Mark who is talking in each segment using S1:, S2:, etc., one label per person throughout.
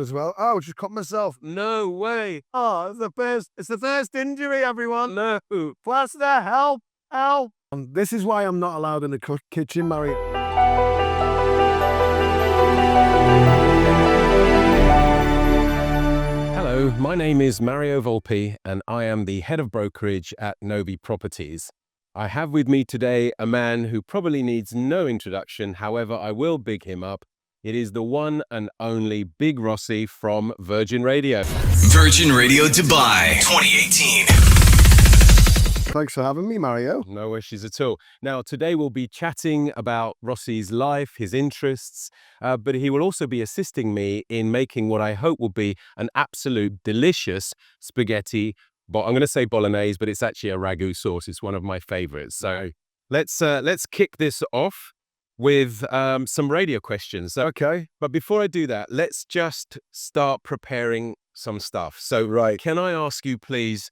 S1: as well. Oh, just cut myself.
S2: No way.
S1: Oh, it's the first injury, everyone.
S2: No.
S1: Plaster, help, help. This is why I'm not allowed in the kitchen, Mario.
S2: Hello, my name is Mario Volpi, and I am the head of brokerage at NOVVI Properties. I have with me today a man who probably needs no introduction, however, I will big him up. It is the one and only Big Rossi from Virgin Radio.
S3: Virgin Radio Dubai 2018.
S1: Thanks for having me, Mario.
S2: No issues at all. Now, today we'll be chatting about Rossi's life, his interests, but he will also be assisting me in making what I hope will be an absolute delicious spaghetti. I'm going to say bolognese, but it's actually a ragu sauce. It's one of my favorites. So let's kick this off with some radio questions.
S1: Okay.
S2: But before I do that, let's just start preparing some stuff. So can I ask you, please,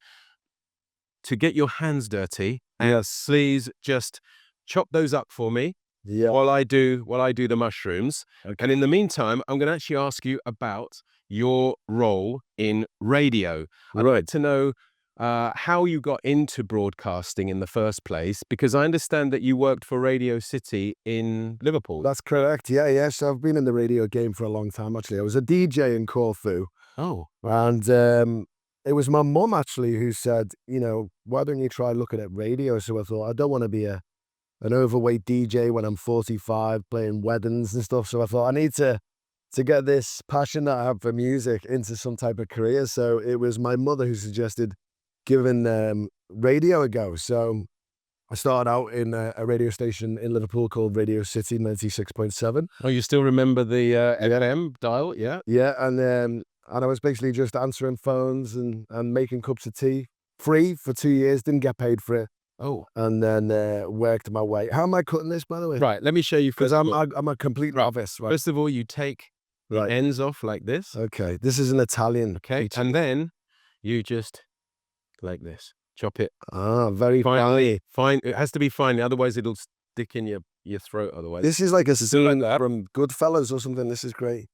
S2: to get your hands dirty?
S1: Yes.
S2: Please just chop those up for me.
S1: Yeah.
S2: While I do the mushrooms.
S1: Okay.
S2: And in the meantime, I'm going to actually ask you about your role in radio. I'd like to know how you got into broadcasting in the first place, because I understand that you worked for Radio City in Liverpool.
S1: That's correct. Yeah. So I've been in the radio game for a long time, actually. I was a DJ in Corfu.
S2: Oh.
S1: And it was my mum, actually, who said, why don't you try looking at radio? So I thought, I don't want to be an overweight DJ when I'm 45 playing weddings and stuff. So I thought I need to get this passion that I have for music into some type of career. So it was my mother who suggested giving radio a go. So I started out in a radio station in Liverpool called Radio City 96.7.
S2: Oh, you still remember the FM dial? Yeah.
S1: Yeah, and I was basically just answering phones and making cups of tea free for 2 years, didn't get paid for it.
S2: Oh.
S1: And then worked my way. How am I cutting this, by the way?
S2: Right, let me show you.
S1: Because I'm a complete novice. Right.
S2: First of all, you take the ends off like this.
S1: Okay, this is an Italian.
S2: Okay, and then you just like this. Chop it.
S1: Ah, very finely.
S2: Fine. It has to be fine, otherwise it'll stick in your throat otherwise.
S1: This is like a scene from Goodfellas or something. This is great.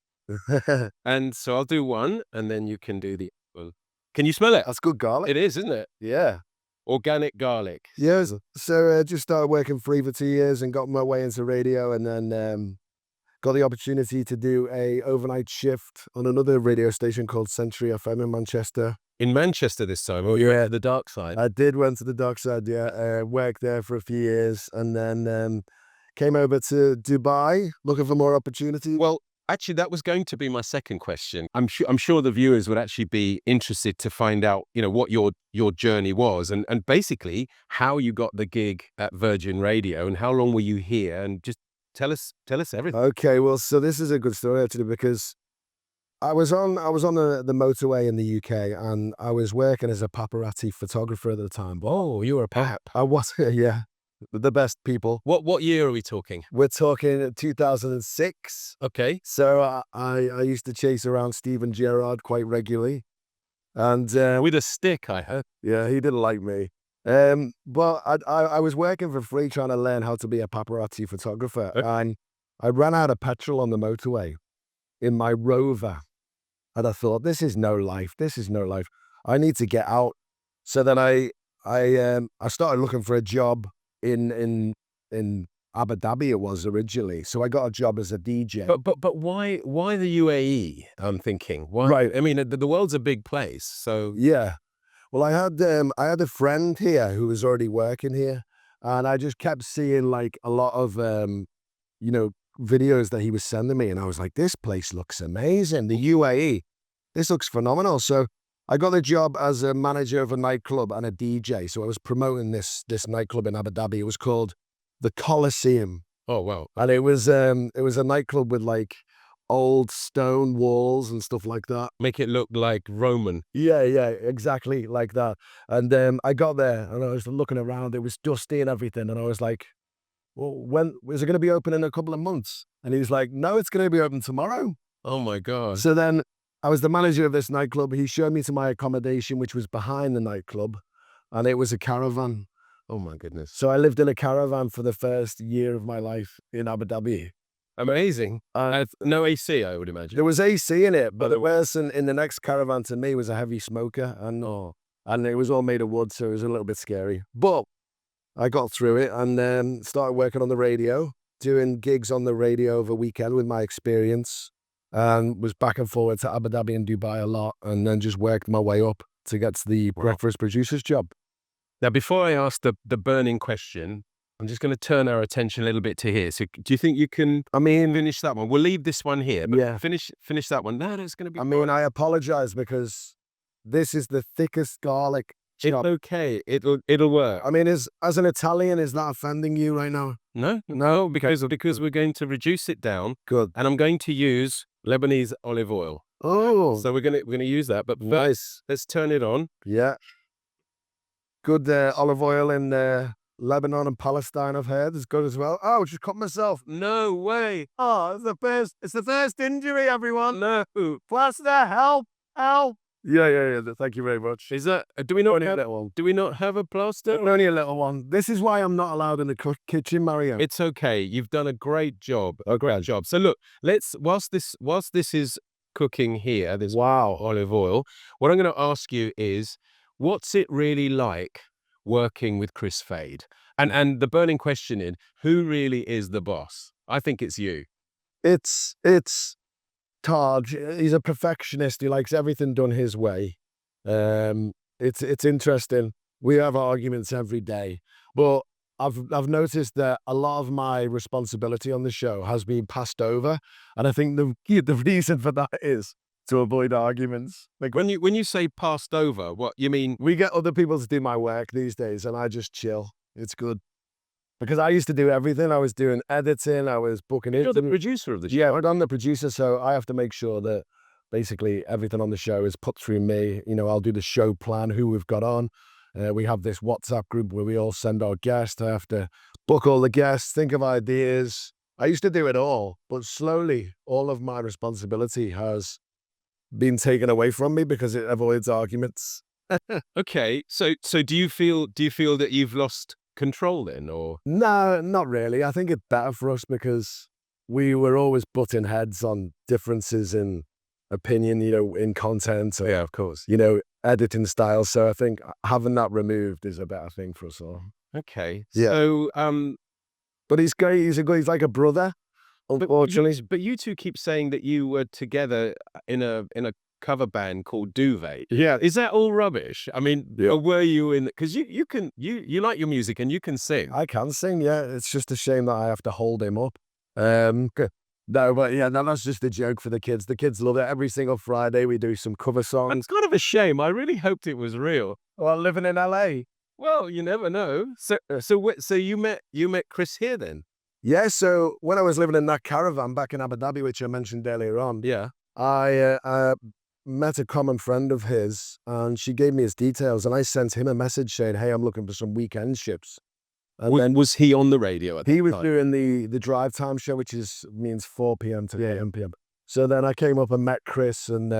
S2: And so I'll do one, and then you can do the other. Can you smell it?
S1: That's good garlic.
S2: It is, isn't it?
S1: Yeah.
S2: Organic garlic.
S1: Yes. So just started working free for 2 years and got my way into radio, and then got the opportunity to do a overnight shift on another radio station called Century FM in Manchester.
S2: In Manchester this time? Or you're at the dark side?
S1: I went to the dark side, yeah. Worked there for a few years, and then came over to Dubai looking for more opportunities.
S2: Well, actually, that was going to be my second question. I'm sure the viewers would actually be interested to find out, what your journey was, and basically how you got the gig at Virgin Radio, and how long were you here, and just tell us everything.
S1: Okay, well, so this is a good story actually, because I was on the motorway in the UK, and I was working as a paparazzi photographer at the time.
S2: Oh, you were a pap.
S1: I was, yeah. The best people.
S2: What year are we talking?
S1: We're talking 2006.
S2: Okay.
S1: So I used to chase around Steven Gerrard quite regularly, and
S2: with a stick, I heard.
S1: Yeah, he didn't like me. But I was working for free trying to learn how to be a paparazzi photographer, and I ran out of petrol on the motorway in my Rover, and I thought, this is no life. I need to get out. So then I started looking for a job in Abu Dhabi. It was originally. So I got a job as a DJ.
S2: But why the UAE? I'm thinking. Why?
S1: Right.
S2: I mean, the world's a big place. So
S1: yeah. Well, I had a friend here who was already working here, and I just kept seeing like a lot of videos that he was sending me, and I was like, this place looks amazing. The UAE, this looks phenomenal. So I got a job as a manager of a nightclub and a DJ. So I was promoting this nightclub in Abu Dhabi. It was called the Coliseum.
S2: Oh, wow.
S1: And it was a nightclub with like old stone walls and stuff like that.
S2: Make it look like Roman.
S1: Yeah, exactly like that. And I got there and I was looking around. It was dusty and everything. And I was like, well, when is it going to be open in a couple of months? And he was like, no, it's going to be open tomorrow.
S2: Oh my God.
S1: So then I was the manager of this nightclub. He showed me to my accommodation, which was behind the nightclub, and it was a caravan.
S2: Oh my goodness.
S1: So I lived in a caravan for the first year of my life in Abu Dhabi.
S2: Amazing. No AC, I would imagine.
S1: There was AC in it, but
S2: Oh,
S1: the person in the next caravan to me was a heavy smoker, and it was all made of wood, so it was a little bit scary. But I got through it and then started working on the radio, doing gigs on the radio over weekend with my experience, and was back and forward to Abu Dhabi and Dubai a lot, and then just worked my way up to get to the breakfast producer's job.
S2: Now, before I ask the burning question, I'm just going to turn our attention a little bit to here. So do you think you can, finish that one? We'll leave this one here, but
S1: Yeah.
S2: finish that one. No, it's going to be...
S1: I apologize because this is the thickest garlic
S2: It's
S1: chop.
S2: okay. It'll work.
S1: As an Italian, is that offending you right now?
S2: No, because we're going to reduce it down,
S1: Good.
S2: and I'm going to use Lebanese olive oil.
S1: Oh,
S2: So we're gonna use that. But first, let's turn it on.
S1: yeah. Good olive oil in Lebanon and Palestine, I've heard, is good as well. Oh, just cut myself.
S2: No way.
S1: Oh, it's the first injury, everyone.
S2: No.
S1: Plaster, help. Yeah. Thank you very much.
S2: Is that? Do we not
S1: Only a
S2: have?
S1: little one.
S2: Do we not have a plaster?
S1: Only a little one. This is why I'm not allowed in the kitchen, Mario.
S2: It's okay. You've done a great job. A great job. So look, whilst this is cooking here, this olive oil, what I'm going to ask you is, what's it really like working with Chris Fade? And the burning question is, who really is the boss? I think it's you.
S1: It's Taj. He's a perfectionist. He likes everything done his way. It's interesting. We have arguments every day, but I've noticed that a lot of my responsibility on the show has been passed over, and I think the reason for that is to avoid arguments. Like
S2: When you say passed over, what you mean?
S1: we get other people to do my work these days, and I just chill. It's good. Because I used to do everything. I was doing editing, I was booking it.
S2: You're the producer of the show.
S1: Yeah, I'm the producer, so I have to make sure that basically everything on the show is put through me. I'll do the show plan, who we've got on. We have this WhatsApp group where we all send our guests. I have to book all the guests, think of ideas. I used to do it all, but slowly all of my responsibility has been taken away from me because it avoids arguments.
S2: Okay, so do you feel that you've lost control then, or?
S1: No, not really. I think it's better for us because we were always butting heads on differences in opinion, in content, or,
S2: Yeah, of course.
S1: editing style. So I think having that removed is a better thing for us all.
S2: Okay.
S1: Yeah.
S2: So,
S1: But he's great. He's like a brother. Unfortunately,
S2: but you two keep saying that you were together in a cover band called Duvet.
S1: yeah.
S2: Is that all rubbish?
S1: Yeah.
S2: Or were you in? Because you like your music and you can sing.
S1: I can sing. Yeah, it's just a shame that I have to hold him up. No, but yeah, that's just a joke for the kids. The kids love it. Every single Friday we do some cover songs.
S2: It's kind of a shame. I really hoped it was real.
S1: Well, living in LA.
S2: Well, you never know. So you met Chris here then?
S1: Yeah, so when I was living in that caravan back in Abu Dhabi, which I mentioned earlier on,
S2: Yeah.
S1: I met a common friend of his, and she gave me his details, and I sent him a message saying, "Hey, I'm looking for some weekend shifts." And then
S2: Was he on the radio at
S1: he
S2: the
S1: was
S2: time?
S1: doing the drive time show, which means 4 p.m. to 8 p.m. So then I came up and met Chris, and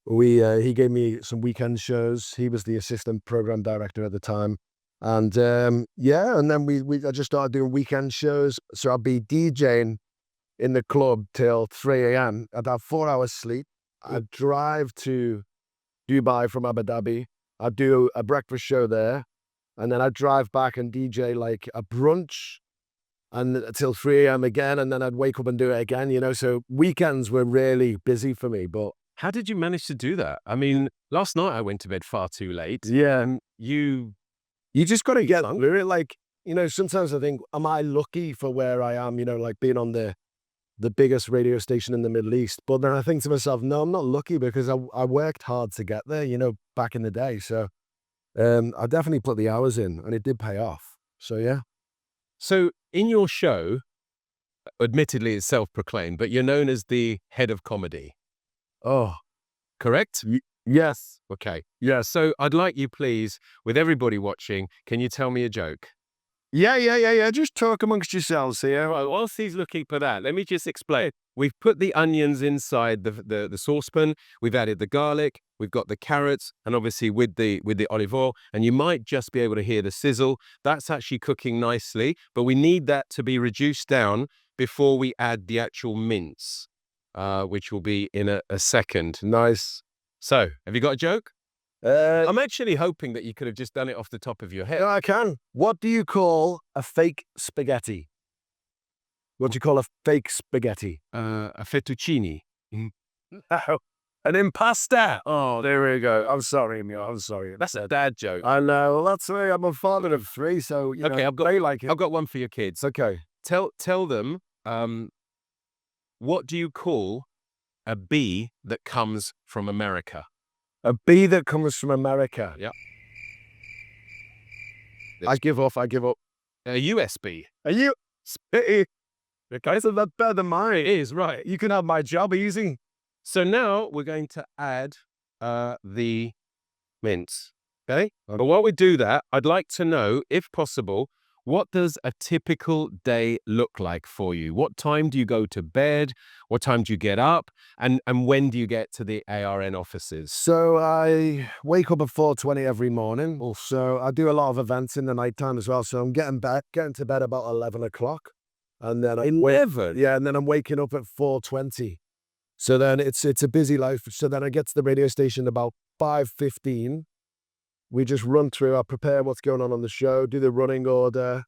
S1: he gave me some weekend shows. He was the assistant program director at the time. And and then I just started doing weekend shows. So I'd be DJing in the club till 3 a.m. I'd have 4 hours sleep. I'd drive to Dubai from Abu Dhabi. I'd do a breakfast show there. And then I'd drive back and DJ like a brunch and until 3 a.m. again. And then I'd wake up and do it again, So weekends were really busy for me. But
S2: How did you manage to do that? Last night I went to bed far too late.
S1: yeah,
S2: And you
S1: just got to get through it. Like, sometimes I think, am I lucky for where I am, like being on the biggest radio station in the Middle East? But then I think to myself, no, I'm not lucky because I worked hard to get there, back in the day. So I definitely put the hours in and it did pay off. So, yeah.
S2: So in your show, admittedly it's self-proclaimed, but you're known as the head of comedy,
S1: Oh,
S2: correct?
S1: yes.
S2: Okay.
S1: Yes.
S2: So I'd like you, please, with everybody watching, can you tell me a joke?
S1: Yeah. Just talk amongst yourselves here.
S2: Well, whilst he's looking for that, let me just explain. We've put the onions inside the saucepan. We've added the garlic. We've got the carrots, and obviously with the olive oil. And you might just be able to hear the sizzle. That's actually cooking nicely, but we need that to be reduced down before we add the actual mince, which will be in a second.
S1: Nice.
S2: So, have you got a joke? I'm actually hoping that you could have just done it off the top of your head.
S1: No, I can. What do you call a fake spaghetti? What do you call a fake spaghetti?
S2: A fettuccine.
S1: No, an impasta. Oh, there we go. I'm sorry, Emil. I'm sorry.
S2: That's a dad joke.
S1: I know. Well, that's why I'm a father of 3, so you
S2: Okay,
S1: know, they like it.
S2: I've got one for your kids.
S1: Okay.
S2: Tell them, what do you call a bee that comes from America?
S1: A bee that comes from America.
S2: Yeah.
S1: I give up.
S2: A USB.
S1: Are you? The guys are that better than mine.
S2: It is, right.
S1: You can have my job easy.
S2: So now we're going to add the mince, okay? But while we do that, I'd like to know, if possible, what does a typical day look like for you? What time do you go to bed? What time do you get up? And when do you get to the ARN offices?
S1: So I wake up at 4:20 every morning. So I do a lot of events in the nighttime as well. So I'm getting to bed about 11 o'clock. And then
S2: 11?
S1: Yeah, and then I'm waking up at 4:20. So then it's a busy life. So then I get to the radio station about 5:15. We just run through, I prepare what's going on the show, do the running order.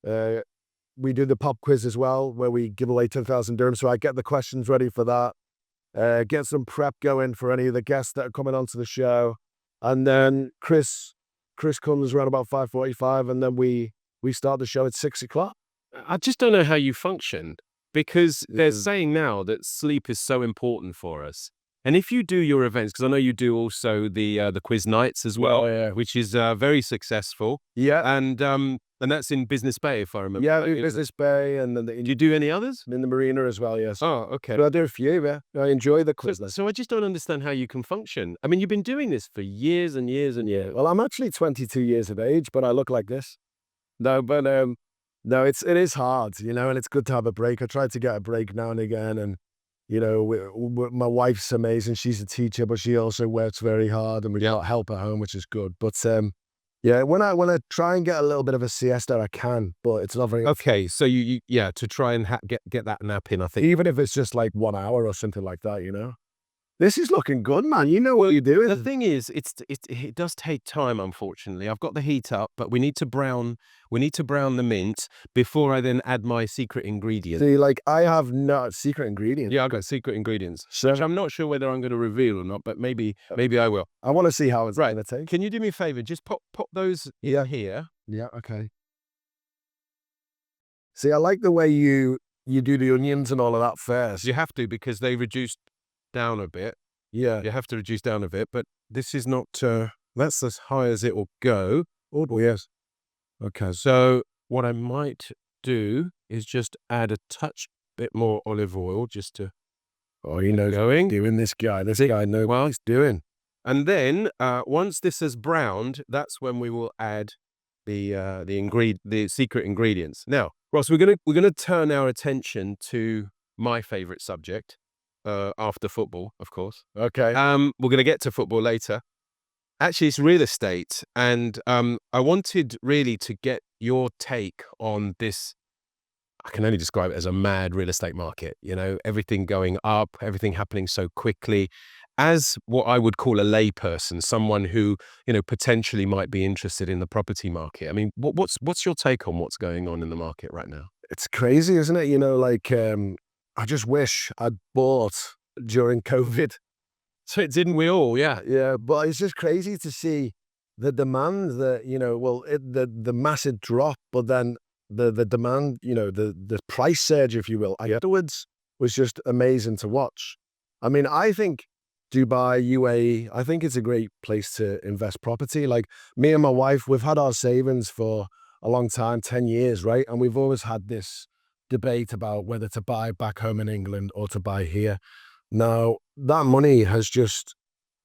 S1: We do the pop quiz as well, where we give away 10,000 dirhams. So I get the questions ready for that. Get some prep going for any of the guests that are coming onto the show. And then Chris comes around about 5:45, and then we start the show at 6 o'clock.
S2: I just don't know how you function, because they're saying now that sleep is so important for us. And if you do your events, because I know you do also the quiz nights as well, which is very successful.
S1: Yeah.
S2: And that's in Business Bay, if I remember.
S1: Yeah, Business Bay, and then
S2: Do you do any others?
S1: in the marina as well, yes.
S2: Oh, okay.
S1: But I do a few, yeah. I enjoy the quiz.
S2: So I just don't understand how you can function. I mean, you've been doing this for years and years and years.
S1: Well, I'm actually 22 years of age, but I look like this. No, but no, it is hard, you know, and it's good to have a break. I try to get a break now and again, and you know, my wife's amazing. She's a teacher, but she also works very hard, and we got help at home, which is good. But yeah, when I try and get a little bit of a siesta, I can, but it's not very.
S2: Okay, so you to try and get that nap in, I think.
S1: Even if it's just like 1 hour or something like that, you know. This is looking good, man. You know what you're doing.
S2: The thing is, it does take time, unfortunately. I've got the heat up, but we need to brown the mint before I then add my secret ingredient.
S1: See, like I have no secret ingredient.
S2: Yeah, I've got secret ingredients,
S1: So
S2: which I'm not sure whether I'm going to reveal or not, but maybe I will.
S1: I want to see how it's
S2: Right.
S1: going to take.
S2: Can you do me a favor? Just pop those
S1: Yeah.
S2: here.
S1: Yeah, okay. See, I like the way you do the onions and all of that first.
S2: You have to, because they reduced down a bit.
S1: Yeah.
S2: You have to reduce down a bit, but this is not, that's as high as it will go.
S1: Oh, yes.
S2: Okay, so what I might do is just add a touch bit more olive oil just to
S1: Oh, he knows
S2: going.
S1: doing this guy. This guy knows what he's doing.
S2: And then once this has browned, that's when we will add the secret ingredients. Now, Ross, we're gonna turn our attention to my favorite subject, after football, of course.
S1: Okay.
S2: We're gonna get to football later. Actually, it's real estate, and I wanted really to get your take on this. I can only describe it as a mad real estate market. You know, everything going up, everything happening so quickly. As what I would call a layperson, someone who, you know, potentially might be interested in the property market. I mean, what's your take on what's going on in the market right now?
S1: It's crazy, isn't it? You know, like I just wish I'd bought during COVID.
S2: So didn't we all? Yeah.
S1: Yeah, but it's just crazy to see the demand that, you know, well, the massive drop, but then the demand, you know, the price surge, if you will, afterwards was just amazing to watch. I mean, I think Dubai, UAE, I think it's a great place to invest property. Like me and my wife, we've had our savings for a long time, 10 years, right? And we've always had this debate about whether to buy back home in England or to buy here. Now, that money has just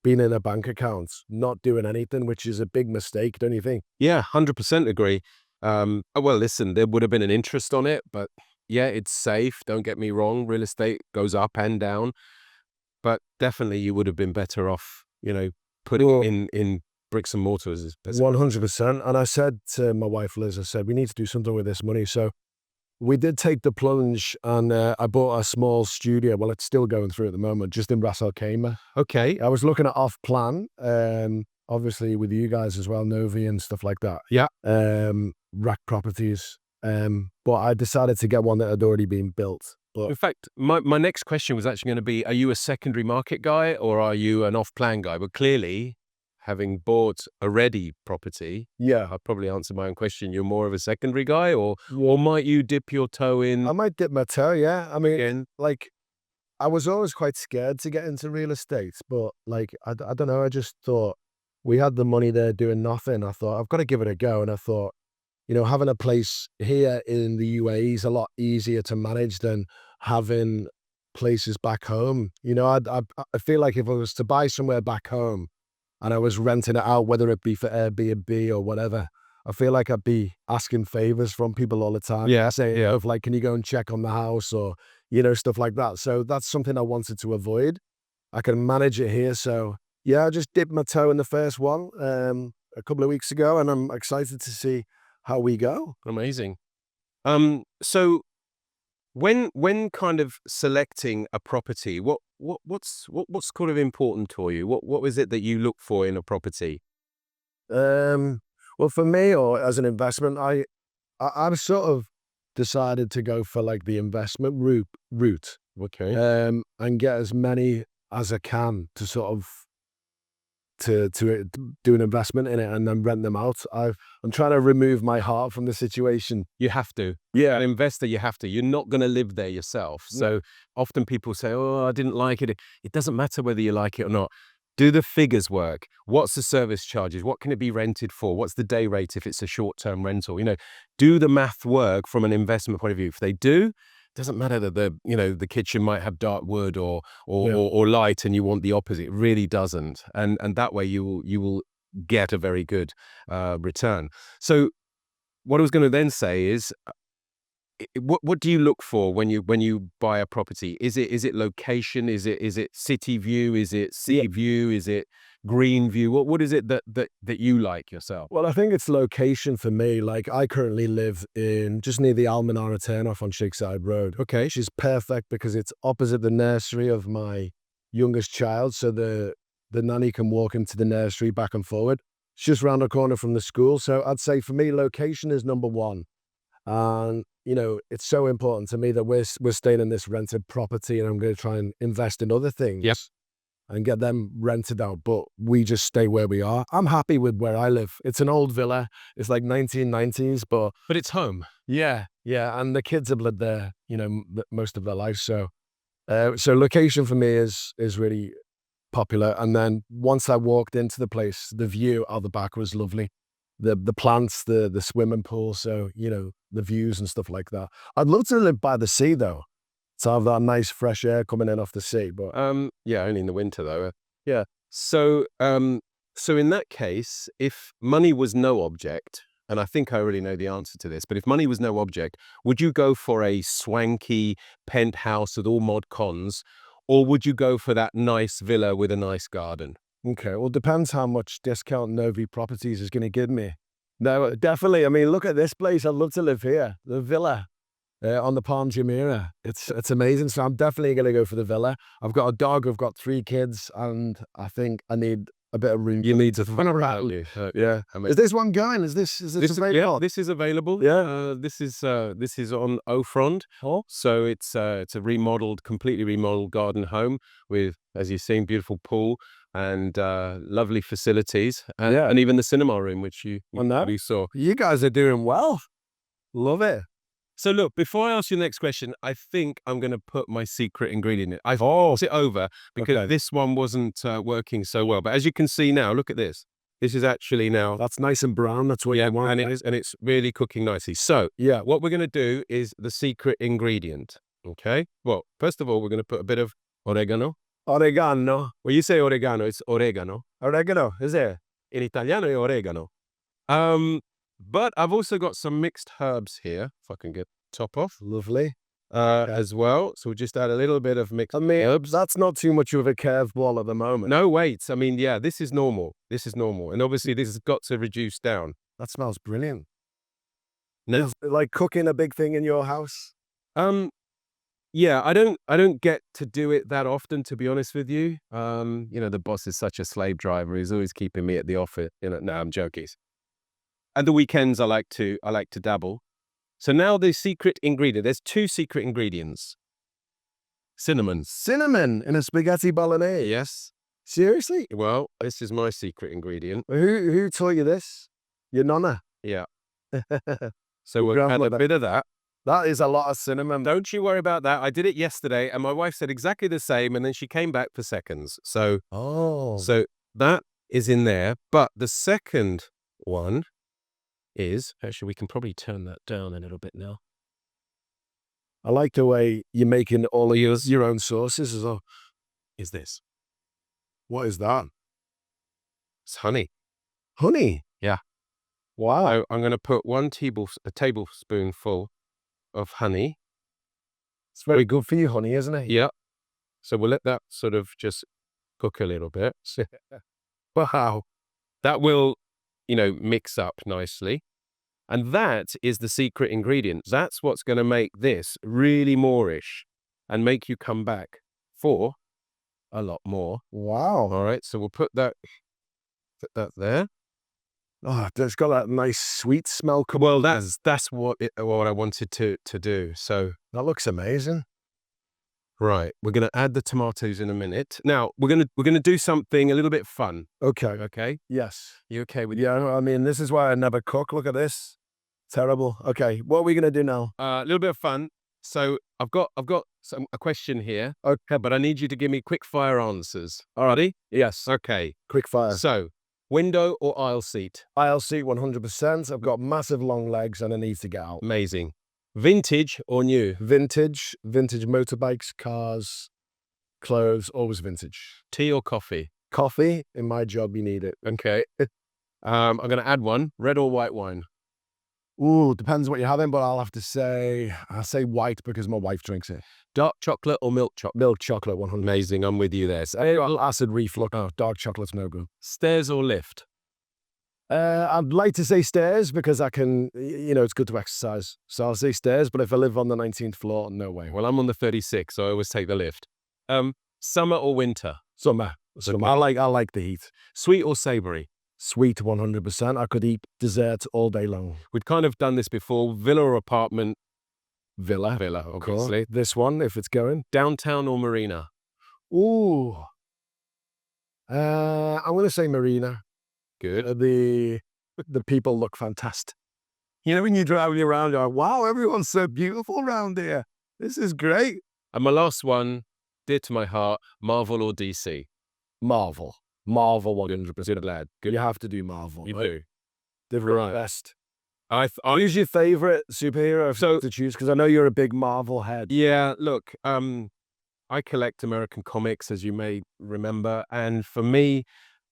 S1: been in a bank account, not doing anything, which is a big mistake, don't you think?
S2: Yeah, 100% agree. Well, listen, there would have been an interest on it, but yeah, it's safe. Don't get me wrong. Real estate goes up and down, but definitely you would have been better off, you know, putting in bricks and mortar as
S1: 100%. And I said to my wife, Liz, I said, we need to do something with this money. So we did take the plunge, and I bought a small studio. Well, it's still going through at the moment, just in Ras Al Khaimah.
S2: Okay.
S1: I was looking at off plan, obviously with you guys as well, NOVVI and stuff like that.
S2: Yeah.
S1: Rack properties. But I decided to get one that had already been built. But
S2: In fact, my next question was actually going to be, are you a secondary market guy or are you an off-plan guy? But clearly, having bought a ready property,
S1: yeah,
S2: I'll probably answer my own question. You're more of a secondary guy, or might you dip your toe in
S1: I might dip my toe. Yeah, I mean,
S2: again?
S1: like I was always quite scared to get into real estate, but like I don't know. I just thought we had the money there doing nothing. I thought I've got to give it a go, and I thought, having a place here in the UAE is a lot easier to manage than having places back home. I feel like if I was to buy somewhere back home and I was renting it out, whether it be for Airbnb or whatever, I feel like I'd be asking favors from people all the time.
S2: Yeah,
S1: Saying,
S2: yeah.
S1: like, can you go and check on the house or, stuff like that. So that's something I wanted to avoid. I can manage it here. So yeah, I just dipped my toe in the first one a couple of weeks ago, and I'm excited to see how we go.
S2: Amazing. So when kind of selecting a property, what's kind of important to you? What is it that you look for in a property?
S1: Well, for me, or as an investment, I've sort of decided to go for like the investment route,
S2: Okay.
S1: and get as many as I can to sort of to do an investment in it and then rent them out. I'm trying to remove my heart from the situation.
S2: You have to.
S1: Yeah,
S2: An investor, you have to. You're not going to live there yourself. So often people say, "Oh, I didn't like it." It doesn't matter whether you like it or not. Do the figures work? What's the service charges? What can it be rented for? What's the day rate if it's a short-term rental? Do the math work from an investment point of view? If they do, doesn't matter that the kitchen might have dark wood or light and you want the opposite. It really doesn't. And that way you will get a very good return. So what I was going to then say is, what do you look for when you buy a property? Is it location? Is it city view? Is it sea view? Is it green view? What is it that you like yourself?
S1: well, I think it's location for me. Like I currently live in just near the Al Manara turnoff on Shakeside Road.
S2: Okay.
S1: Which is perfect because it's opposite the nursery of my youngest child, so the nanny can walk into the nursery back and forward. It's just round the corner from the school. So I'd say for me, location is number one. And, it's so important to me that we're staying in this rented property, and I'm going to try and invest in other things.
S2: Yep.
S1: And get them rented out. But we just stay where we are. I'm happy with where I live. It's an old villa. It's like 1990s, but
S2: But it's home.
S1: yeah. And the kids have lived there, most of their life. So, so location for me is really popular. And then once I walked into the place, the view out the back was lovely. The plants, the swimming pool, so the views and stuff like that. I'd love to live by the sea though, to have that nice fresh air coming in off the sea. But
S2: Yeah, only in the winter though. Yeah. So in that case, if money was no object, and I think I already know the answer to this, but if money was no object, would you go for a swanky penthouse with all mod cons, or would you go for that nice villa with a nice garden?
S1: okay, well, depends how much discount NOVVI Properties is going to give me. No, definitely. I mean, look at this place. I'd love to live here. The villa on the Palm Jumeirah. It's amazing. So I'm definitely going to go for the villa. I've got a dog. I've got 3 kids, and I think I need a bit of room.
S2: You need to run around.
S1: Yeah. Is this one going? Is this available?
S2: Yeah, this is available.
S1: Yeah.
S2: This is on Ofrond.
S1: Oh,
S2: So it's a completely remodeled garden home with, as you've seen, beautiful pool and lovely facilities, and even the cinema room, which you probably saw.
S1: you guys are doing well. Love it.
S2: So look, before I ask you the next question, I think I'm going to put my secret ingredient in. I've thought it over because this one wasn't working so well. But as you can see now, look at this. This is actually now,
S1: That's nice and brown. That's what you want.
S2: and it's really cooking nicely. So
S1: Yeah.
S2: what we're going to do is the secret ingredient. Okay. Well, first of all, we're going to put a bit of oregano.
S1: Oregano.
S2: When you say oregano, it's oregano.
S1: Oregano, is it?
S2: In Italiano, è oregano. But I've also got some mixed herbs here, if I can get top off,
S1: Lovely.
S2: as well. So we'll just add a little bit of mixed herbs.
S1: That's not too much of a curveball at the moment.
S2: No, wait. I mean, yeah, this is normal. This is normal. And obviously this has got to reduce down.
S1: That smells brilliant.
S2: No.
S1: Is like cooking a big thing in your house?
S2: Yeah, I don't get to do it that often, to be honest with you. The boss is such a slave driver. He's always keeping me at the office. No, I'm joking. And the weekends I like to dabble. So now the secret ingredient. There's two secret ingredients. Cinnamon.
S1: Cinnamon in a spaghetti bolognese?
S2: Yes.
S1: Seriously?
S2: Well, this is my secret ingredient.
S1: Who taught you this? Your nonna?
S2: Yeah. So
S1: Your
S2: we'll add a
S1: grandmother.
S2: bit of that.
S1: That is a lot of cinnamon.
S2: Don't you worry about that. I did it yesterday, and my wife said exactly the same, and then she came back for seconds. So that is in there. But the second one is actually, we can probably turn that down a little bit now.
S1: I like the way you're making all of your own sauces as well.
S2: Is this?
S1: What is that?
S2: It's honey.
S1: Honey?
S2: Yeah.
S1: Wow.
S2: So I'm going to put a tablespoonful of honey.
S1: It's very good for you, honey, isn't it?
S2: Yeah. So we'll let that sort of just cook a little bit.
S1: Wow.
S2: That will, mix up nicely. And that is the secret ingredient. That's what's going to make this really Moorish and make you come back for a lot more.
S1: Wow.
S2: All right. So we'll put that there.
S1: Oh, it's got that nice sweet smell.
S2: Well, that's what I wanted to do. So
S1: That looks amazing.
S2: right, we're going to add the tomatoes in a minute. Now we're going to do something a little bit fun.
S1: Okay.
S2: Okay,
S1: Yes.
S2: you okay with
S1: Yeah, I mean, this is why I never cook. Look at this. Terrible. Okay, what are we going to do now?
S2: a little bit of fun? So I've got a question here.
S1: Okay.
S2: But I need you to give me quick fire answers. Alrighty?
S1: Yes.
S2: Okay.
S1: Quick fire.
S2: So, window or aisle seat?
S1: I'll see 100%. I've got massive long legs and I need to get out.
S2: Amazing. Vintage or new?
S1: Vintage motorbikes, cars, clothes, always vintage.
S2: Tea or coffee?
S1: Coffee, in my job, you need it.
S2: Okay. I'm going to add one. Red or white wine?
S1: Ooh, depends what you're having, but I'll say white because my wife drinks it.
S2: Dark chocolate or milk chocolate?
S1: Milk chocolate, 100%.
S2: Amazing. I'm with you there. So,
S1: Acid reflux. Oh, dark chocolate's no good.
S2: stairs or lift?
S1: I'd like to say stairs because I can, it's good to exercise. So I'll say stairs, but if I live on the 19th floor, no way.
S2: Well, I'm on the 36, so I always take the lift. Summer or winter?
S1: Summer. I like the heat.
S2: Sweet or savory?
S1: Sweet, 100%. I could eat dessert all day long.
S2: We've kind of done this before. Villa or apartment?
S1: Villa,
S2: Obviously.
S1: Cool. This one, if it's going.
S2: Downtown or marina?
S1: Ooh. I'm going to say marina.
S2: Good.
S1: The people look fantastic. When you're driving around, you're like, wow, everyone's so beautiful around here. This is great.
S2: And my last one, dear to my heart, Marvel or DC?
S1: Marvel, 100%.
S2: Good lad. Good.
S1: You have to do Marvel.
S2: You
S1: right?
S2: do.
S1: They're the best.
S2: Who's
S1: Who's your favorite superhero to choose? Because I know you're a big Marvel head.
S2: Yeah, look, I collect American comics, as you may remember, and for me,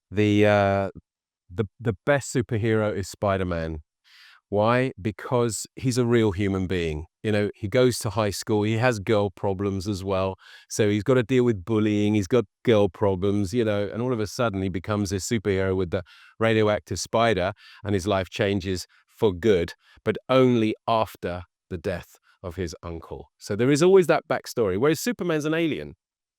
S2: the best superhero is Spider-Man. Why? Because he's a real human being. He goes to high school, he has girl problems as well. So he's got to deal with bullying, he's got girl problems, and all of a sudden he becomes a superhero with the radioactive spider and his life changes for good, but only after the death of his uncle. So there is always that backstory, whereas Superman's an alien.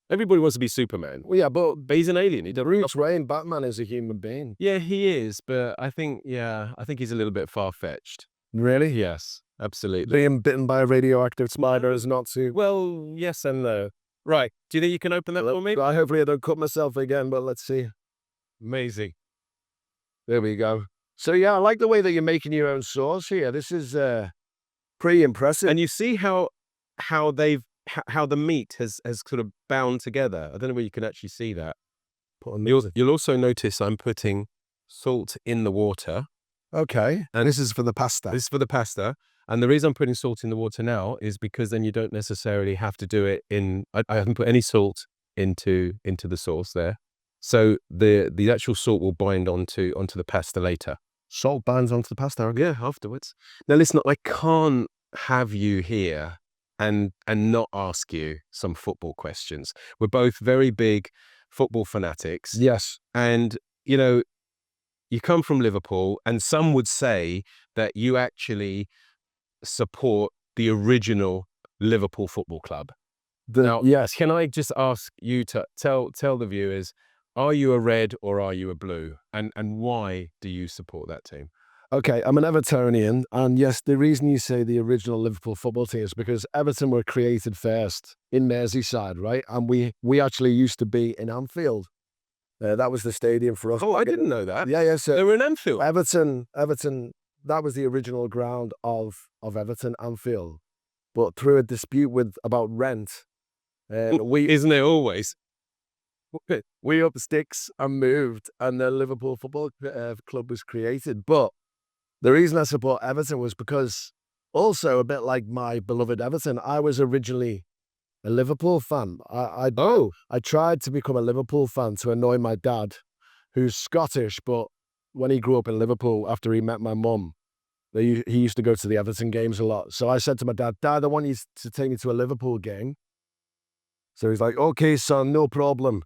S2: Everybody wants to be Superman.
S1: Well, yeah, but
S2: He's an alien. He doesn't.
S1: Bruce Wayne, Batman is a human being.
S2: Yeah, he is, but I think he's a little bit far-fetched.
S1: Really?
S2: Yes, absolutely.
S1: Being bitten by a radioactive spider is not too...
S2: Well, yes and no. Right. Do you think you can open that for me?
S1: Hopefully I don't cut myself again, but let's see.
S2: Amazing.
S1: There we go. So yeah, I like the way that you're making your own sauce here. This is pretty impressive.
S2: And you see how the meat has sort of bound together. I don't know where you can actually see that. You'll also notice I'm putting salt in the water.
S1: Okay. And this is for the pasta.
S2: This is for the pasta. And the reason I'm putting salt in the water now is because then you don't necessarily have to do it I haven't put any salt into the sauce there. So the actual salt will bind onto the pasta later.
S1: Salt binds onto the pasta?
S2: Yeah, afterwards. Now listen, I can't have you here and not ask you some football questions. We're both very big football fanatics.
S1: Yes.
S2: And, you come from Liverpool, and some would say that you actually support the original Liverpool Football Club. Now,
S1: Yes.
S2: can I just ask you to tell the viewers, are you a red or are you a blue? And why do you support that team?
S1: Okay, I'm an Evertonian, and yes, the reason you say the original Liverpool football team is because Everton were created first in Merseyside, right? And we actually used to be in Anfield. That was the stadium for us.
S2: Oh, I didn't know that.
S1: Yeah, yeah. So
S2: They were in Anfield.
S1: Everton, that was the original ground of Everton, Anfield. But through a dispute about rent,
S2: Isn't it always?
S1: we up sticks and moved, and the Liverpool Football Club was created. But the reason I support Everton was because, also a bit like my beloved Everton, I was originally a Liverpool fan. I tried to become a Liverpool fan to annoy my dad, who's Scottish, but when he grew up in Liverpool after he met my mum, he used to go to the Everton games a lot. So I said to my dad, "Dad, I want you to take me to a Liverpool game." So he's like, "Okay, son, no problem."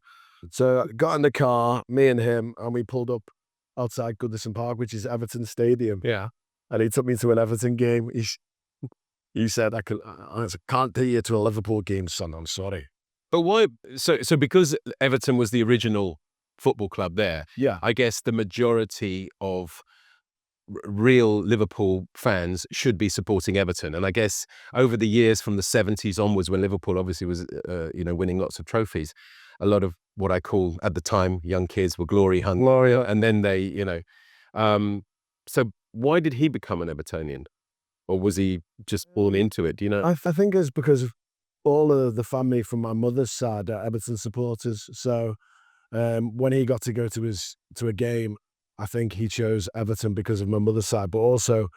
S1: So I got in the car, me and him, and we pulled up outside Goodison Park, which is Everton Stadium.
S2: Yeah.
S1: And he took me to an Everton game. He said, I can't take you to a Liverpool game, son. I'm sorry.
S2: But why? So because Everton was the original football club there,
S1: Yeah.
S2: I guess the majority of real Liverpool fans should be supporting Everton. And I guess over the years from the 70s onwards, when Liverpool obviously was, winning lots of trophies, a lot of what I call at the time young kids were glory hunting.
S1: Gloria.
S2: And then they, so why did he become an Evertonian? Or was he just born into it? Do you know?
S1: I think it's because of all of the family from my mother's side are Everton supporters. So when he got to go to a game, I think he chose Everton because of my mother's side. But also,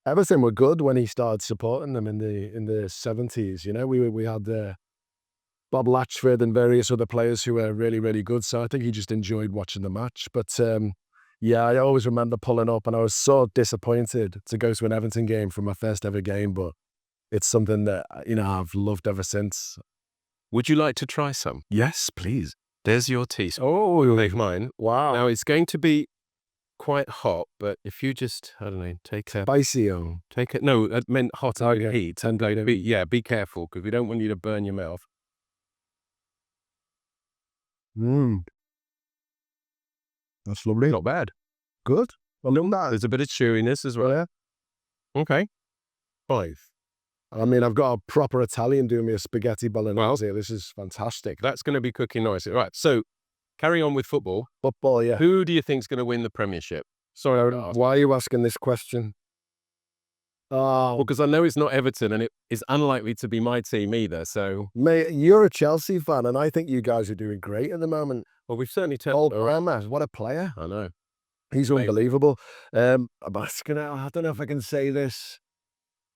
S1: Everton were good when he started supporting them in the 70s. You know, we had Bob Latchford and various other players who were really, really good. So I think he just enjoyed watching the match. But yeah, I always remember pulling up, and I was so disappointed to go to an Everton game for my first ever game. But it's something that, I've loved ever since.
S2: Would you like to try some?
S1: Yes, please.
S2: There's your tea.
S1: Oh,
S2: Like mine.
S1: wow.
S2: Now it's going to be quite hot, but if you just, I don't know, take it. No, I meant hot and heat. And be careful, because we don't want you to burn your mouth.
S1: That's lovely.
S2: Not bad.
S1: Good. Well, look at that.
S2: There's a bit of chewiness as well.
S1: Yeah.
S2: Okay. 5.
S1: I mean, I've got a proper Italian doing me a spaghetti bolognese. This is fantastic.
S2: That's going to be cooking nicely. Right. So carry on with football.
S1: Football, yeah.
S2: Who do you think's going to win the Premiership?
S1: Sorry, why are you asking this question?
S2: Well, because I know it's not Everton, and it is unlikely to be my team either. So,
S1: mate, you're a Chelsea fan, and I think you guys are doing great at the moment.
S2: well, we've certainly
S1: Old Palmer, what a player.
S2: I know.
S1: He's unbelievable. I don't know if I can say this.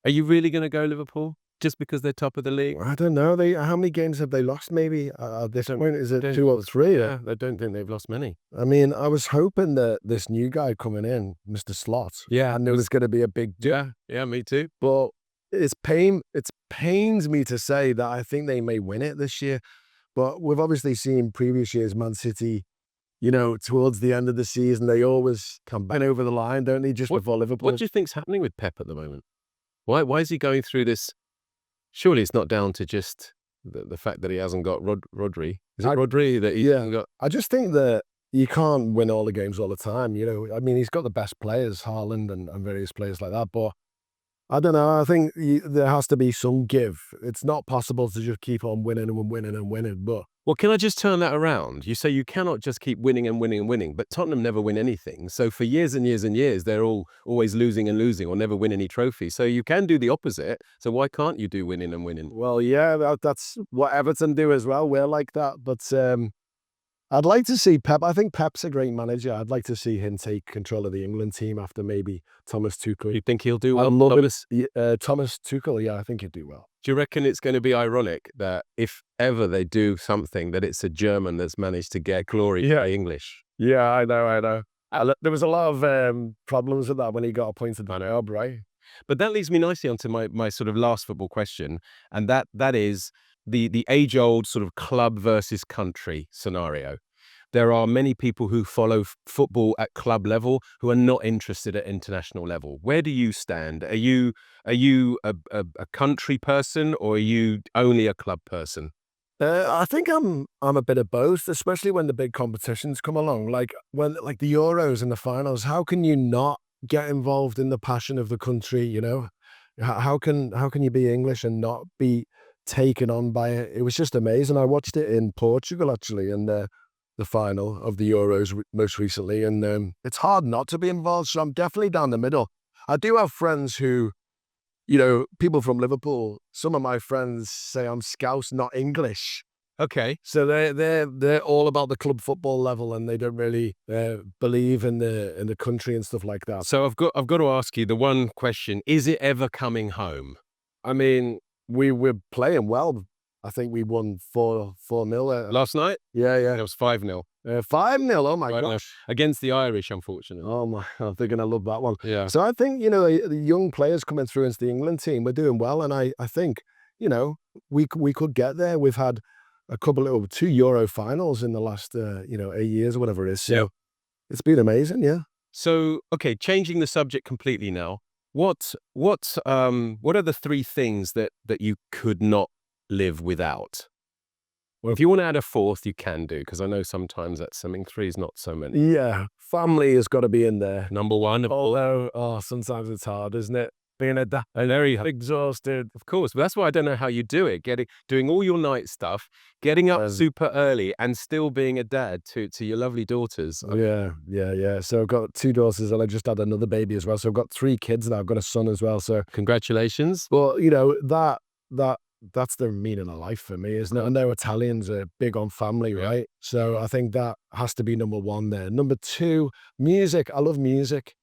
S2: Are you really going to go Liverpool just because they're top of the league?
S1: I don't know. How many games have they lost? Maybe at this point, is it 2 or 3?
S2: Yeah, I don't think they've lost many.
S1: I mean, I was hoping that this new guy coming in, Mr. Slot, I knew it was going to be a big deal.
S2: Yeah, me too.
S1: But it pains me to say that I think they may win it this year. But we've obviously seen previous years Man City, towards the end of the season, they always come back over the line, don't they, just before Liverpool?
S2: What do you think's happening with Pep at the moment? Why is he going through this? Surely it's not down to just the fact that he hasn't got Rodri. Is it Rodri that he hasn't got?
S1: I just think that you can't win all the games all the time. I mean, he's got the best players, Haaland and various players like that. But I don't know. I think there has to be some give. It's not possible to just keep on winning and winning and winning. But
S2: well, can I just turn that around? You say you cannot just keep winning and winning and winning, but Tottenham never win anything. So for years and years and years, they're always losing and losing, or never win any trophies. So you can do the opposite. So why can't you do winning and winning?
S1: Well, yeah, that's what Everton do as well. We're like that. But I'd like to see Pep. I think Pep's a great manager. I'd like to see him take control of the England team after maybe Thomas Tuchel.
S2: You think he'll do well?
S1: Thomas Tuchel, yeah, I think he'd do well.
S2: Do you reckon it's going to be ironic that if ever they do something, that it's a German that's managed to get glory by English?
S1: Yeah, I know. There was a lot of problems with that when he got appointed the job, right?
S2: But that leads me nicely onto my sort of last football question, and that is the age-old sort of club versus country scenario. there are many people who follow football at club level who are not interested at international level. Where do you stand? Are you a country person, or are you only a club person?
S1: I think I'm a bit of both, especially when the big competitions come along, like when like the Euros and the finals. How can you not get involved in the passion of the country? You know, how can you be English and not be taken on by it? It was just amazing. I watched it in Portugal actually, in the final of the Euros most recently, and it's hard not to be involved. So I'm definitely down the middle. I do have friends who, people from Liverpool, some of my friends say I'm Scouse, not English.
S2: Okay.
S1: So they're all about the club football level, and they don't really believe in the country and stuff like that.
S2: So I've got to ask you the one question: is it ever coming home?
S1: I mean, we're playing well. I think we won 4-0.
S2: Last night?
S1: Yeah,
S2: It
S1: yeah.
S2: was 5-0.
S1: 5-0. Oh my
S2: Right, no,
S1: gosh.
S2: against the Irish, unfortunately.
S1: Oh my, they're gonna love that one.
S2: Yeah.
S1: So I think, the young players coming through into the England team, we're doing well, and I think, we could get there. We've had a couple of 2 Euro finals in the last 8 years or whatever it is. So
S2: Yeah.
S1: it's been amazing, yeah.
S2: So, okay, changing the subject completely now. What are the 3 things that you could not live without? Well, if you want to add a 4th, you can do, because I know sometimes that's something 3 is not so many.
S1: Yeah, family has got to be in there.
S2: Number 1,
S1: Although, sometimes it's hard, isn't it? Being
S2: very
S1: exhausted.
S2: of course, but that's why I don't know how you do it. Doing all your night stuff, getting up super early, and still being a dad to your lovely daughters.
S1: Yeah, yeah, yeah. So I've got 2 daughters, and I just had another baby as well. So I've got 3 kids now. I've got a son as well. So,
S2: Congratulations.
S1: well, that's the meaning of life for me, isn't it? I know Italians are big on family,
S2: Yeah.
S1: right? So I think that has to be number 1 there. Number 2, music. I love music.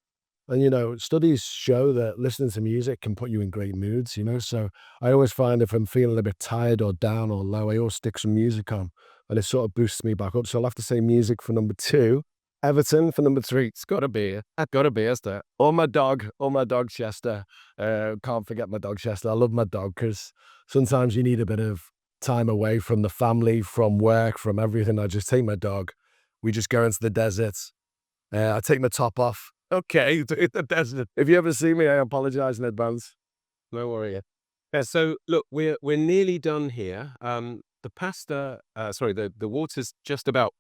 S1: And, studies show that listening to music can put you in great moods, So I always find if I'm feeling a bit tired or down or low, I always stick some music on, and it sort of boosts me back up. So I'll have to say music for number 2. Everton for number 3.
S2: It's got to be. Got to be, isn't it?
S1: Or my dog, Chester. Can't forget my dog, Chester. I love my dog because sometimes you need a bit of time away from the family, from work, from everything. I just take my dog. We just go into the desert. I take my top off.
S2: Okay, the desert.
S1: If you ever see me, I apologize in advance.
S2: No worry. Yeah. So look, we're nearly done here. The pasta, the water's just about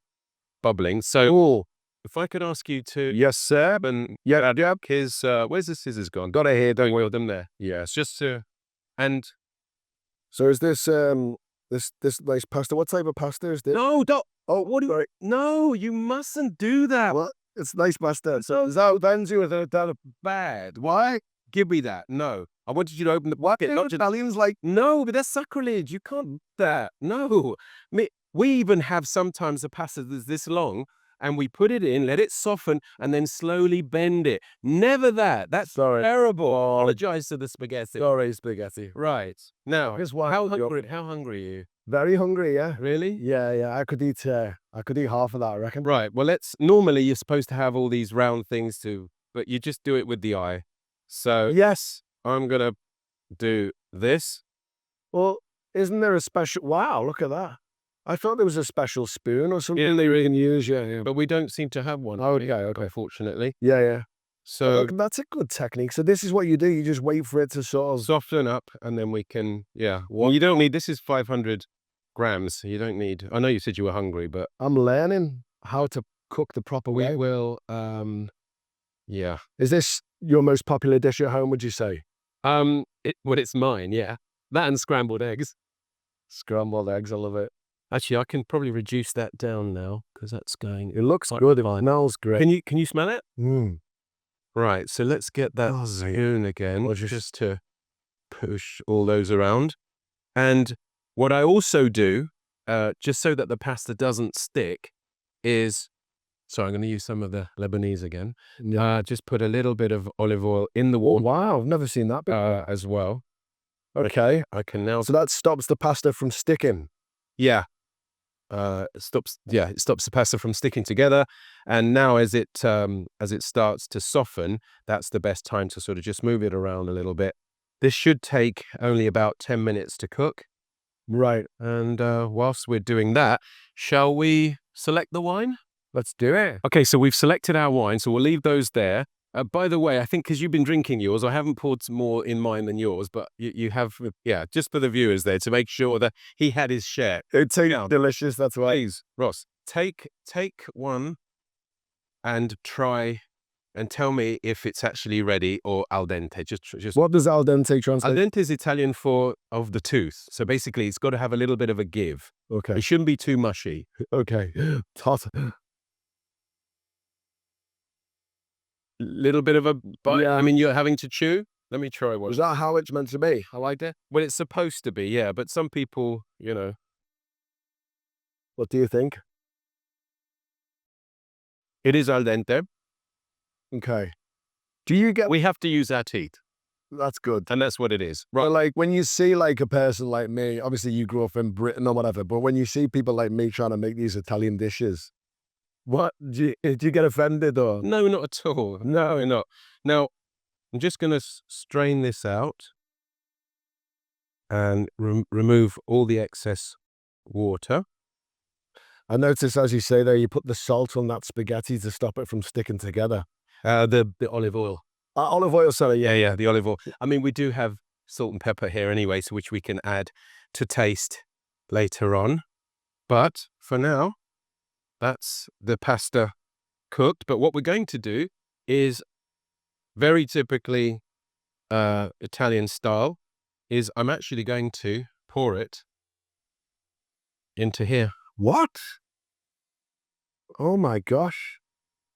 S2: bubbling. So if I could ask you to,
S1: Yes, sir.
S2: and
S1: Yeah, yeah.
S2: his, where's the scissors gone?
S1: Got it here. Don't
S2: Oil them there.
S1: Yes.
S2: Just to, and
S1: So is this this nice pasta? What type of pasta is this?
S2: no, don't.
S1: Oh, what do you?
S2: No, you mustn't do that.
S1: What? It's nice pasta.
S2: So-
S1: that offends you with that bad? Why?
S2: Give me that. No, I wanted you to open the
S1: What?
S2: bucket. Not just,
S1: Italians like.
S2: no, but that's sacrilege. You can't do that. No. We even have sometimes a pasta that's this long, and we put it in, let it soften, and then slowly bend it. Never that. That's
S1: Sorry.
S2: terrible. Apologize to the spaghetti.
S1: Sorry, spaghetti.
S2: Right. Now,
S1: Here's why.
S2: how hungry are you?
S1: Very hungry, yeah.
S2: Really?
S1: Yeah, yeah. I could eat half of that, I reckon.
S2: Right. Well, normally you're supposed to have all these round things too, but you just do it with the eye. So
S1: Yes.
S2: I'm going to do this.
S1: Well, isn't there a special? Wow, look at that. I thought there was a special spoon or something
S2: Yeah,
S1: that you can use. Yeah, yeah.
S2: but we don't seem to have one.
S1: Oh, okay.
S2: Unfortunately.
S1: Yeah, yeah.
S2: So
S1: Look, that's a good technique. So this is what you do. You just wait for it to sort of.
S2: soften up, and then we can, well, you don't need, this is 500 grams. You don't need, I know you said you were hungry, but
S1: I'm learning how to cook the proper
S2: we
S1: way.
S2: will, yeah.
S1: Is this your most popular dish at home, would you say?
S2: It's mine, yeah. That and scrambled eggs.
S1: Scrambled eggs, I love it.
S2: Actually, I can probably reduce that down now, because that's going.
S1: It looks
S2: quite
S1: good. It
S2: fine.
S1: smells great.
S2: Can you smell it?
S1: Mm.
S2: Right, so let's get that
S1: Oh,
S2: spoon again,
S1: Well,
S2: just to push all those around. And what I also do, just so that the pasta doesn't stick, is, sorry, I'm going to use some of the Lebanese again.
S1: Yeah.
S2: Just put a little bit of olive oil in the
S1: Oh,
S2: water
S1: wow, I've never seen that before.
S2: as well.
S1: Okay.
S2: I can now,
S1: So that stops the pasta from sticking.
S2: yeah. It stops the pasta from sticking together. And now as it starts to soften, that's the best time to sort of just move it around a little bit. This should take only about 10 minutes to cook.
S1: Right.
S2: And whilst we're doing that, shall we select the wine?
S1: Let's do it.
S2: Okay, so we've selected our wine, so we'll leave those there. By the way, I think because you've been drinking yours, I haven't poured some more in mine than yours, but you have, yeah, just for the viewers there to make sure that he had his share.
S1: It's delicious, that's right.
S2: Please, Ross, take one and try and tell me if it's actually ready or al dente. Just
S1: What does al dente translate?
S2: Al dente is Italian for of the tooth. So basically, it's got to have a little bit of a give.
S1: Okay.
S2: It shouldn't be too mushy.
S1: Okay. Tot.
S2: Little bit of a bite.
S1: Yeah.
S2: I mean, you're having to chew. Let me try one.
S1: Was that how it's meant to be?
S2: I like that. Well, it's supposed to be, yeah. But some people,
S1: What do you think?
S2: it is al dente.
S1: Okay. Do you get...
S2: We have to use our teeth,
S1: That's good.
S2: and that's what it is.
S1: But
S2: Right.
S1: like when you see like a person like me, obviously you grew up in Britain or whatever, but when you see people like me trying to make these Italian dishes, what do you get offended or?
S2: No, not at all. No, we're not. Now, I'm just going to strain this out and remove all the excess water.
S1: I noticed, as you say there, you put the salt on that spaghetti to stop it from sticking together.
S2: The olive oil.
S1: Olive oil, sorry, yeah.
S2: Yeah, the olive oil. I mean, we do have salt and pepper here anyway, so which we can add to taste later on. But for now, that's the pasta cooked. But what we're going to do is very typically Italian style is I'm actually going to pour it into here.
S1: What? Oh my gosh.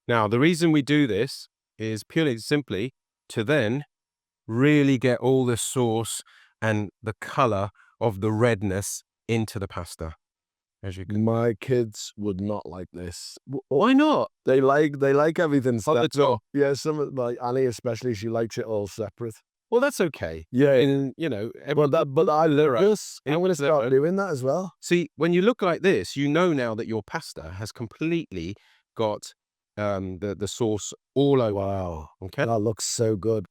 S2: Now, the reason we do this is purely simply to then really get all the sauce and the color of the redness into the pasta. As you can.
S1: My kids would not like this.
S2: Why not?
S1: They like everything.
S2: On the top.
S1: Yeah, like Annie especially, she likes it all separate.
S2: Well, that's okay.
S1: Yeah.
S2: And,
S1: But I love this. I'm going to start
S2: their-
S1: doing that as well.
S2: See, when you look like this, you know now that your pasta has completely got the sauce all over.
S1: Wow.
S2: Okay.
S1: That looks so good.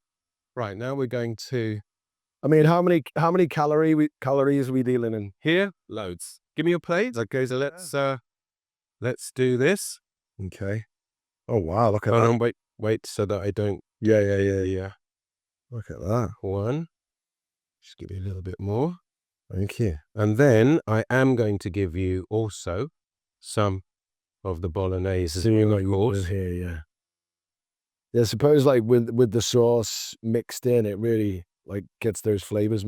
S2: Right, now we're going to,
S1: I mean, how many calories are we dealing in?
S2: here, loads. Give me your plate. Okay, so let's do this.
S1: Okay. Oh wow, look at
S2: Hold
S1: that.
S2: on, wait, so that I don't,
S1: Yeah. Look at that.
S2: one. Just give you a little bit more.
S1: Thank you.
S2: And then I am going to give you also some of the bolognese.
S1: Seeing
S2: of course.
S1: here, yeah. Yeah, I suppose like with the sauce mixed in, it really like gets those flavors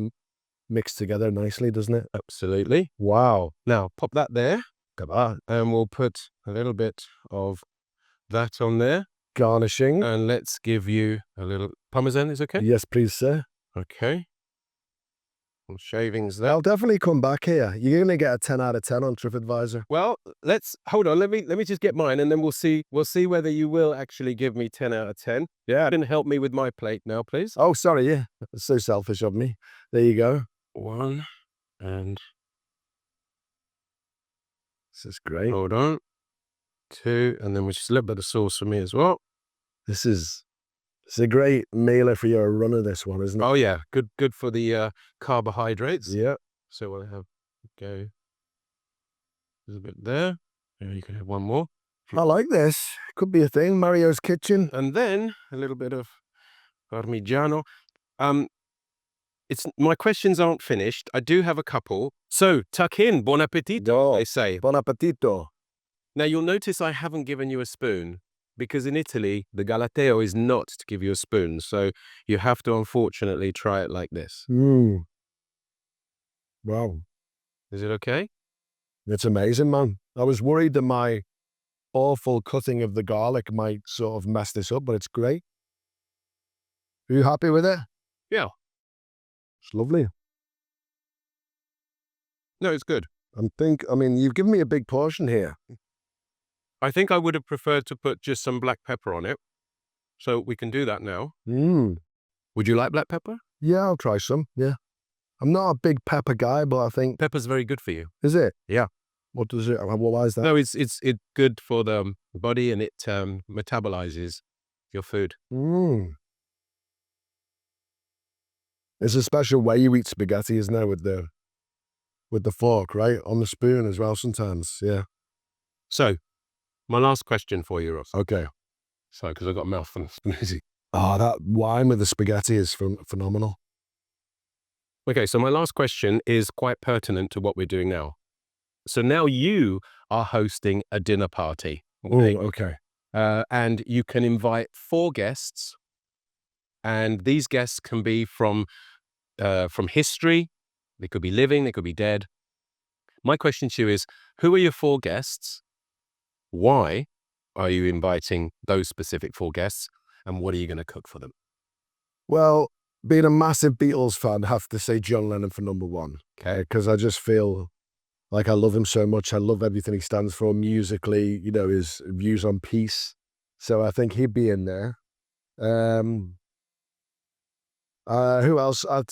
S1: mixed together nicely, doesn't it?
S2: Absolutely.
S1: Wow.
S2: Now pop that there,
S1: Look at that.
S2: and we'll put a little bit of that on there,
S1: Garnishing.
S2: and let's give you a little parmesan. Is okay?
S1: Yes, please, sir.
S2: Okay. Some shavings there.
S1: I'll definitely come back here. You're going to get a 10 out of 10 on TripAdvisor.
S2: Well, let's hold on. Let me just get mine, and then we'll see whether you will actually give me 10 out of 10.
S1: Yeah.
S2: Didn't help me with my plate now, please.
S1: Oh, sorry. Yeah. That's so selfish of me. There you go.
S2: One, and
S1: This is great.
S2: hold on. Two, and then we just a little bit of sauce for me as well.
S1: It's a great mealer for your runner, this one, isn't it?
S2: Oh yeah, good for the carbohydrates.
S1: Yeah.
S2: So we'll have go. There's a bit there. Yeah, you can have one more.
S1: I like this. Could be a thing. Mario's Kitchen.
S2: And then a little bit of Parmigiano. It's my questions aren't finished. I do have a couple. So tuck in. Buon appetito, they say.
S1: Buon appetito.
S2: Now you'll notice I haven't given you a spoon because in Italy the galateo is not to give you a spoon. So you have to unfortunately try it like this.
S1: Wow.
S2: Is it okay?
S1: It's amazing, man. I was worried that my awful cutting of the garlic might sort of mess this up, but it's great. Are you happy with it?
S2: Yeah.
S1: It's lovely.
S2: No, it's good.
S1: I mean, you've given me a big portion here.
S2: I think I would have preferred to put just some black pepper on it. So we can do that now. Would you like black pepper?
S1: Yeah, I'll try some. Yeah. I'm not a big pepper guy, but I think...
S2: Pepper's very good for you.
S1: Is it?
S2: Yeah.
S1: What does it... Why is that?
S2: No, it's good for the body, and it metabolizes your food.
S1: It's a special way you eat spaghetti, isn't there, with the fork, right? On the spoon as well sometimes, yeah.
S2: So, my last question for you, Ross.
S1: Okay.
S2: Sorry, because I've got a mouthful of smoothie.
S1: Oh, that wine with the spaghetti is phenomenal.
S2: Okay, so my last question is quite pertinent to what we're doing now. So now you are hosting a dinner party. Okay?
S1: Oh, okay.
S2: And you can invite 4 guests, and these guests can be from history. They could be living, they could be dead. My question to you is, who are your 4 guests? Why are you inviting those specific 4 guests? And what are you going to cook for them?
S1: Well, being a massive Beatles fan, I have to say John Lennon for number one.
S2: Okay.
S1: Because I just feel like I love him so much. I love everything he stands for musically, his views on peace. So I think he'd be in there. Who else? I'd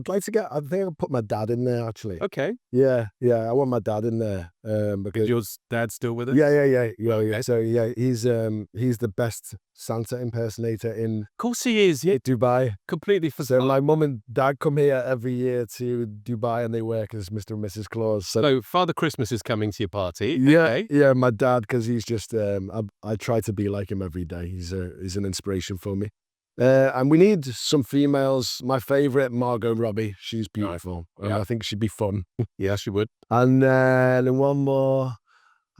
S1: like to get, I think I'll put my dad in there, actually.
S2: Okay.
S1: Yeah, I want my dad in there. Because
S2: Is your dad still with us?
S1: Yeah. So he's the best Santa impersonator in
S2: Of course he is. Yeah,
S1: Dubai.
S2: completely
S1: So
S2: forgot.
S1: my mum and dad come here every year to Dubai, and they work as Mr. and Mrs. Claus.
S2: So Father Christmas is coming to your party.
S1: Yeah,
S2: Okay.
S1: yeah, my dad, because he's just I try to be like him every day. He's an inspiration for me. And we need some females. My favorite, Margot Robbie. She's beautiful. And
S2: Yeah.
S1: I think she'd be fun.
S2: Yeah, she would.
S1: And then one more.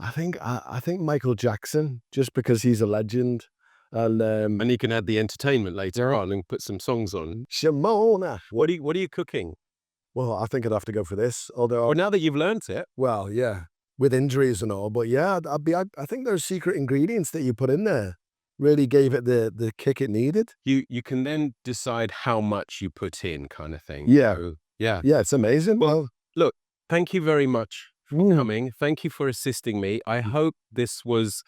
S1: I think Michael Jackson, just because he's a legend. And
S2: And you can add the entertainment later on and put some songs on.
S1: Shimona.
S2: What are you cooking?
S1: Well, I think I'd have to go for this. Although,
S2: Well, now that you've learnt it,
S1: well, yeah, with injuries and all. But yeah, I think those secret ingredients that you put in there really gave it the kick it needed.
S2: you can then decide how much you put in, kind of thing.
S1: Yeah.
S2: So, yeah.
S1: Yeah, it's amazing.
S2: Well, look, thank you very much for
S1: Mm.
S2: coming. Thank you for assisting me. I hope this was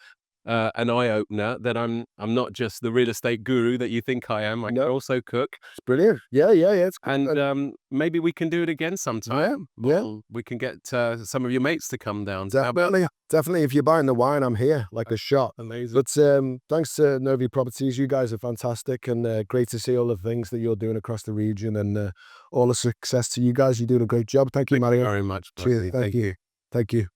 S2: an eye-opener, that I'm not just the real estate guru that you think I am. I can also cook.
S1: It's brilliant. Yeah. It's
S2: And maybe we can do it again sometime.
S1: Yeah.
S2: We can get some of your mates to come down. How about-
S1: Definitely. If you're buying the wine, I'm here, like a shot.
S2: Amazing.
S1: But thanks to NOVVI Properties, you guys are fantastic, and great to see all the things that you're doing across the region, and all the success to you guys. You're doing a great job. Thank you, Mario.
S2: Very much.
S1: Cheers.
S2: Bertie.
S1: Thank you.